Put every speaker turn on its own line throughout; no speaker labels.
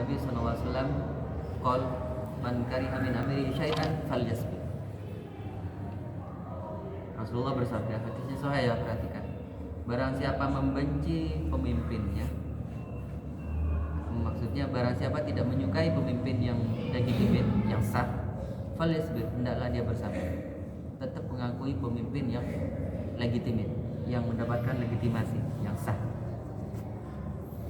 Nabi sallallahu alaihi wasallam qol man kariha min amri syai'an falyasbir. Rasulullah bersabda, hadisnya sahih ya, perhatikan. Barang siapa membenci pemimpinnya, maksudnya barang siapa tidak menyukai pemimpin yang legitimate, yang sah, falyasbir, hendaklah dia bersabar. Tetap mengakui pemimpin yang legitimate, yang mendapatkan legitimasi, yang sah.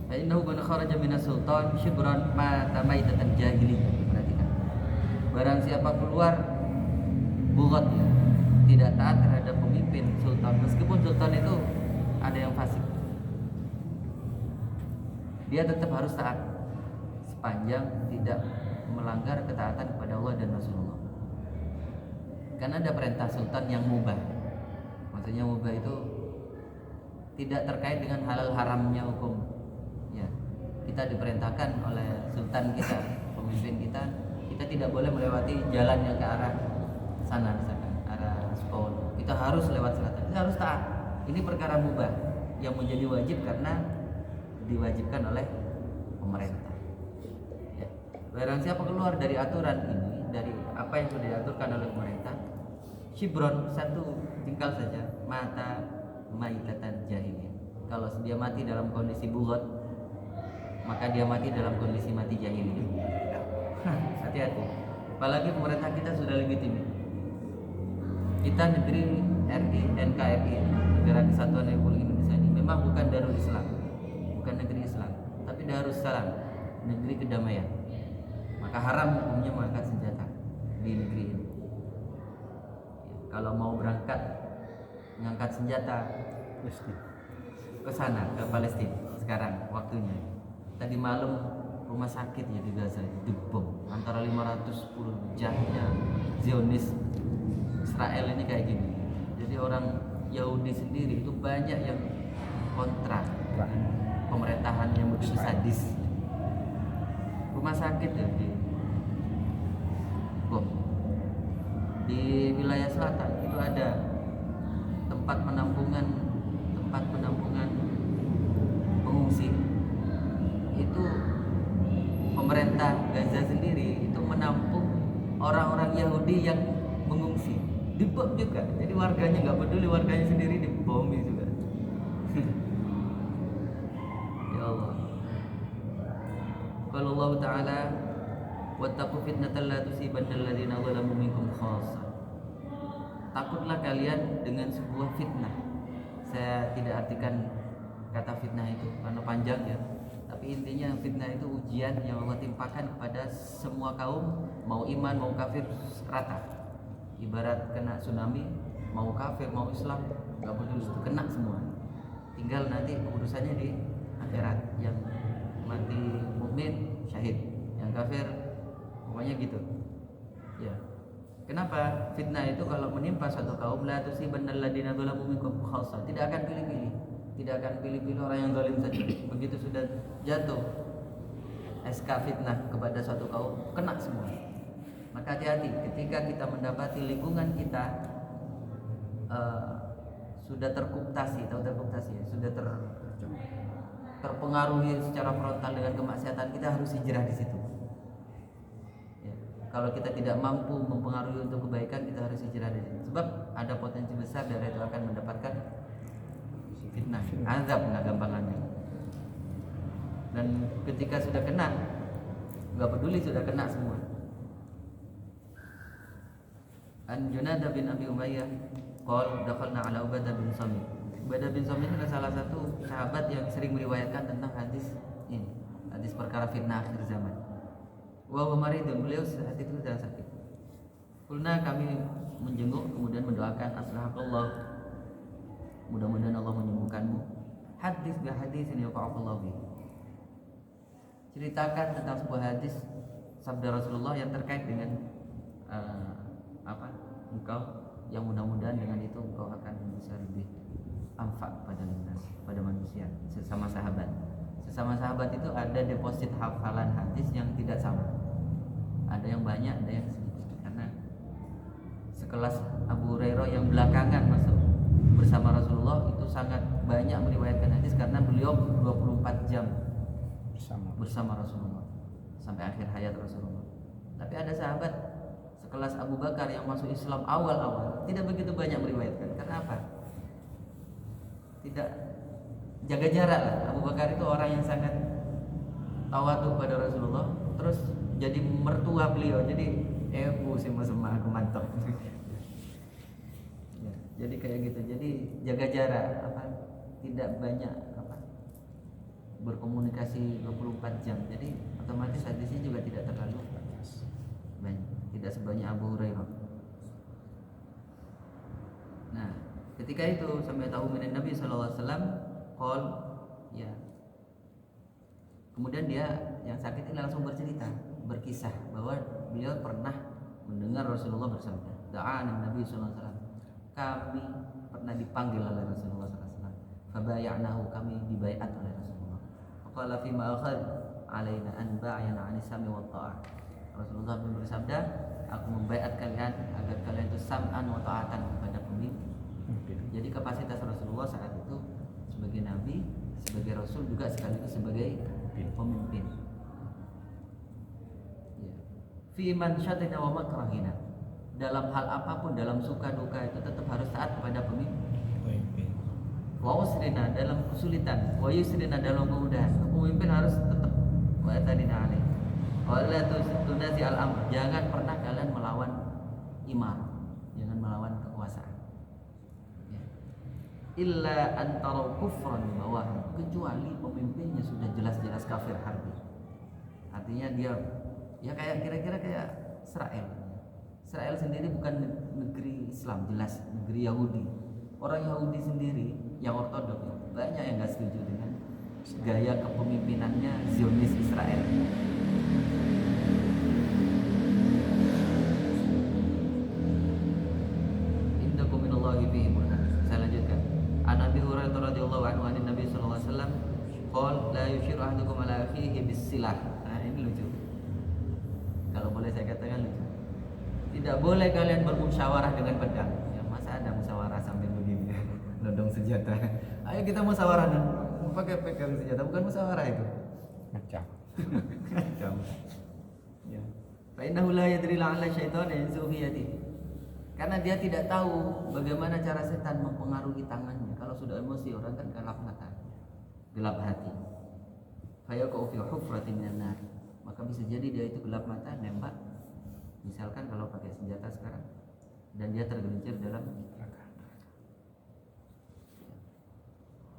Fa innahu man kharaja minas sultan shibran mata maitatan jahiliyah. Perhatikan. Barang siapa keluar bugot, ya, tidak taat terhadap pemimpin sultan, meskipun sultan itu ada yang fasik, dia tetap harus taat sepanjang tidak melanggar ketaatan kepada Allah dan Rasulullah. Karena ada perintah sultan yang mubah. Maksudnya mubah itu tidak terkait dengan halal haramnya hukum. Ya, kita diperintahkan oleh sultan kita, pemimpin kita tidak boleh melewati jalan yang ke arah sana, misalkan arah Sekolah. Kita harus lewat selatan. Kita harus taat. Ini perkara mubah yang menjadi wajib karena diwajibkan oleh pemerintah. Ya. Barang siapa keluar dari aturan ini, dari apa yang sudah diaturkan oleh pemerintah, shibron, satu jengkal saja, mata maitatan jahiliyah. Kalau dia mati dalam kondisi bugot, maka dia mati dalam kondisi mati jahiliyah. Hati-hati. Apalagi pemerintah kita sudah legitim. Kita negeri RI, NKRI, Negara Kesatuan Republik Indonesia ini memang bukan Darul Islam, bukan negeri Islam, tapi Darus Salam, negeri kedamaian. Maka haram hukumnya mengangkat senjata di negeri ini. Kalau mau berangkat mengangkat senjata ke sana, ke Palestina sekarang waktunya. Tadi malam rumah sakit ya di Gaza dibom, antara 510 jahnya Zionis Israel ini kayak gini. Jadi orang Yahudi sendiri itu banyak yang kontra pemerintahan yang begitu sadis. Rumah sakit ya di bom. Di wilayah selatan itu ada tempat penampungan pengungsi. Itu pemerintah Gaza sendiri itu menampung orang-orang Yahudi yang mengungsi. Dibom juga, jadi warganya nggak peduli, warganya sendiri dibom juga. Ya Allah. Qala Allah Ta'ala, wattaqu fitnatan la tusibanna alladziina zalamu minkum khassah. Takutlah kalian dengan sebuah fitnah. Saya tidak artikan kata fitnah itu karena panjang ya. Tapi intinya fitnah itu ujian yang Allah timpakan kepada semua kaum, mau iman mau kafir rata. Ibarat kena tsunami, mau kafir mau Islam nggak peduli, itu kena semua. Tinggal nanti urusannya di akhirat, yang mati mukmin syahid, yang kafir pokoknya gitu. Ya. Kenapa? Fitnah itu kalau menimpa satu kaum, la tusibannal ladzina dzalamu minkum khassah, tidak akan pilih-pilih. Tidak akan pilih-pilih orang yang zalim saja. Begitu sudah jatuh SK fitnah kepada suatu kaum, kena semua. Maka hati-hati ketika kita mendapati lingkungan kita sudah terkooptasi, tahu terkooptasi ya, sudah terpengaruhi secara frontal dengan kemaksiatan, kita harus hijrah di situ. Ya. Kalau kita tidak mampu mempengaruhi untuk kebaikan, kita harus hijrah di situ. Sebab ada potensi besar dari itu akan mendapatkan fitnah, azab nggak gampangannya. Dan ketika sudah kena, nggak peduli sudah kena semua. An Junadah bin Abi Umayyah qala dakhalna ala Ubadah bin Samit. Ubadah bin Samit adalah salah satu sahabat yang sering meriwayatkan tentang hadis ini, hadis perkara fitnah akhir zaman. Wa huwa maridun, beliau saat itu sedang sakit. Kulna, kami menjenguk kemudian mendoakan aslahakallah, mudah-mudahan Allah menyembuhkanmu. Hadis bi hadisin yaqa'ullahu bi. Ceritakan tentang sebuah hadis sabda Rasulullah yang terkait dengan engkau, yang mudah-mudahan dengan itu engkau akan bisa lebih amfak pada manusia, sesama sahabat. Sesama sahabat itu ada deposit hafalan hadis yang tidak sama. Ada yang banyak, ada yang sedikit. Karena sekelas Abu Hurairah yang belakangan masuk bersama Rasulullah itu sangat banyak meriwayatkan hadis karena beliau 24 jam bersama Rasulullah. sampai akhir hayat Rasulullah. Tapi ada sahabat sekelas Abu Bakar yang masuk Islam awal-awal tidak begitu banyak meriwayatkan. Karena apa? Tidak jaga jarak lah. Abu Bakar itu orang yang sangat tawadu pada Rasulullah, terus jadi mertua beliau, jadi bu sama aku mantap. Ya, jadi kayak gitu, jadi jaga jarak, tidak banyak berkomunikasi 24 jam, jadi otomatis hadisnya juga tidak terlalu banyak, tidak sebanyak Abu Hurairah. Nah, ketika itu sampai tahu minan Nabi SAW qol, ya. Kemudian dia yang sakit ini langsung berkisah bahwa beliau pernah mendengar Rasulullah bersabda, da'an Nabi SAW, kami pernah dipanggil oleh Rasulullah SAW, fabaya'nahu, kami dibaiat oleh Rasulullah. Qala fi ma akhad alaina an ba'yana 'anis sami wa ta'ah. Rasulullah pun bersabda, aku membaiat kalian agar kalian itu sam'an wa ta'atan kepada pemimpin. Jadi kapasitas Rasulullah saat itu sebagai nabi, sebagai rasul, juga sekaligus sebagai pemimpin. Ya. Fi man syadina wa makrahina. Dalam hal apapun, dalam suka duka itu tetap harus taat kepada pemimpin. Wa usrina, dalam kesulitan, wa yusrina, dalam kemudahan, pemimpin harus tetap wa atadina alaih. Wa la tunazi al-amr, jangan pernah kalian melawan imam, jangan melawan kekuasaan. Ya. Illa antara kufran bawah, kecuali pemimpinnya sudah jelas-jelas kafir harbi. Artinya dia ya kayak kira-kira kayak Israel. Israel sendiri bukan negeri Islam, jelas negeri Yahudi. Orang Yahudi sendiri yang ortodok banyak yang nggak setuju dengan gaya kepemimpinannya Zionis Israel. Innakum minallahi fihi burhan. Saya lanjutkan. An Abi Hurairah radhiyallahu anhu an Nabi sallallahu alaihi wasallam qol la yushiru ahadukum ala akhihi bis-silah. Nah, ini lucu. Kalau boleh saya katakan lucu. Tidak boleh kalian bermusyawarah dengan pedang. Ya, masa ada musyawarah sambil begini, nodong senjata. Ayo kita musyawarah dan pakai pegang senjata, bukan musyawarah itu. Macam. Ya. Fa innahu la yadri la'alla syaitan yanzu fi yadihi. Karena dia tidak tahu bagaimana cara setan mempengaruhi tangannya. Kalau sudah emosi orang kan gelap mata, gelap hati. Fa yaqau fi hufratin minan nar. Maka bisa jadi dia itu gelap mata, nembak. Misalkan kalau pakai senjata sekarang, dan dia tergelincir dalam neraka.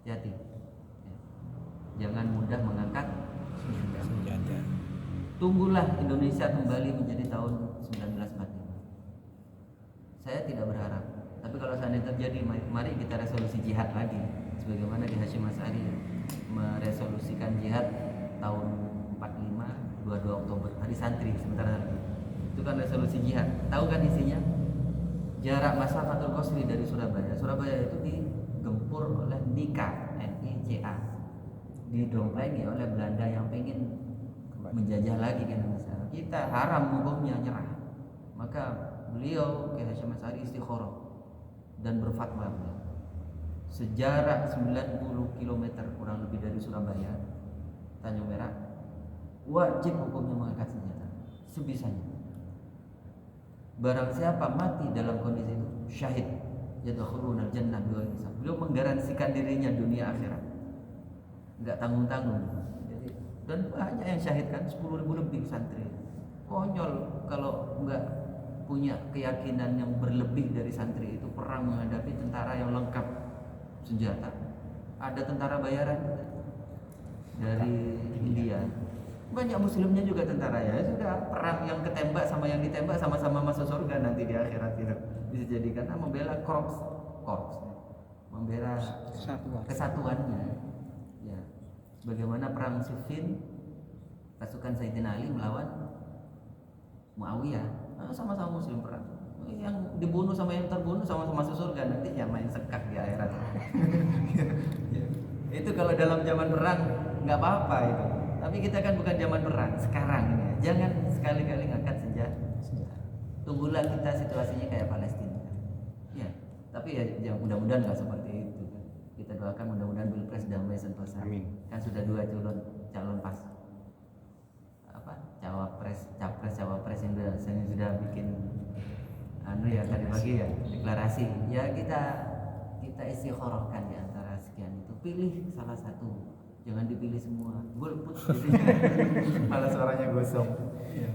Hati-hati. Ya. Jangan mudah mengangkat senjata. Tunggulah Indonesia kembali menjadi tahun 1945. Saya tidak berharap, tapi kalau seandainya terjadi, mari kita resolusi jihad lagi, sebagaimana di Hasyim Asy'ari meresolusikan jihad tahun 45, 22 Oktober, hari santri sebentar lagi. Itu kan resolusi jihad. Tahu kan isinya? Jarak Masafatul Qasri dari Surabaya. Surabaya itu digempur oleh NICA, NICA. Didompengi oleh Belanda yang ingin menjajah lagi ke Indonesia. Kita haram hukumnya, nyerah. Maka beliau Kiai Hasyim Asy'ari istikharah dan berfatwa, sejarak 90 km kurang lebih dari Surabaya, Tanjung Perak, wajib hukumnya mengangkat senjata sebisanya. Barang siapa mati dalam kondisi itu syahid, yadkhuluna jannah bighairi hisab. Beliau menggaransikan dirinya dunia akhirat, enggak tanggung-tanggung. Jadi, dan banyak yang syahid kan, 10.000 lebih santri. Konyol kalau enggak punya keyakinan yang berlebih dari santri itu perang menghadapi tentara yang lengkap senjata. Ada tentara bayaran dari India. Banyak muslimnya juga tentara, ya sudah, perang yang ketembak sama yang ditembak sama-sama masuk surga nanti di akhirat itu. Bisa jadi karena membela korps, membela kesatuannya. Ya. Bagaimana perang Siffin, pasukan Sayyidina Ali melawan Muawiyah, sama-sama muslim perang. Yang dibunuh sama yang terbunuh sama-sama masuk surga, nanti ya main sekak di akhirat. Ya. Itu kalau dalam zaman perang nggak apa-apa itu. Tapi kita kan bukan zaman perang sekarang ini. Jangan sekali-kali ngangkat senjata. Tunggulah kita situasinya kayak Palestina. Ya, tapi ya mudah-mudahan nggak seperti itu. Kita doakan mudah-mudahan Pilpres damai sentosa. Amin. Kan sudah 2 calon pas misalnya sudah bikin ya tadi pagi ya deklarasi ya kita istikharahkan di antara sekian itu, pilih salah satu, jangan dipilih semua golput gitu. Malah suaranya gosong ya.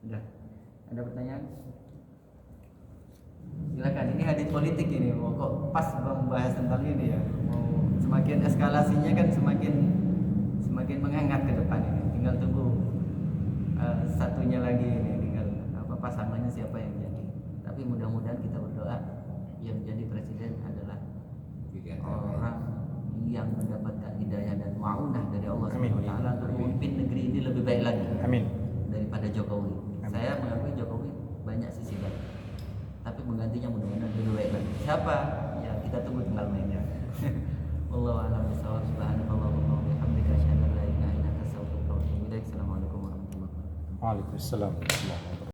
Udah ada pertanyaan, silakan. Ini hadis politik ini, mau kok pas membahas tentang ini ya, mau semakin eskalasinya kan semakin menghangat ke depan ini, tinggal tunggu satunya lagi ini, tinggal pasangannya siapa yang jadi. Tapi mudah-mudahan kita berdoa yang jadi presiden adalah orang yang mendapatkan hidayah dan ma'unah dari Allah Subhanahu wa taala untuk memimpin negeri ini lebih baik lagi.
Amin.
Daripada Jokowi. Amin. Saya mengakui Jokowi banyak sisi baik, tapi menggantinya mudah-mudahan lebih baik lagi. Siapa? Ya kita tunggu tanggal mainnya. Wallahu a'lam bishawab. Subhanallahumma wa bihamdika asyhadu an la ilaha illa anta astaghfiruka wa atubu ilaik. Assalamualaikum warahmatullahi wabarakatuh.
Waalaikumsalam warahmatullahi wabarakatuh.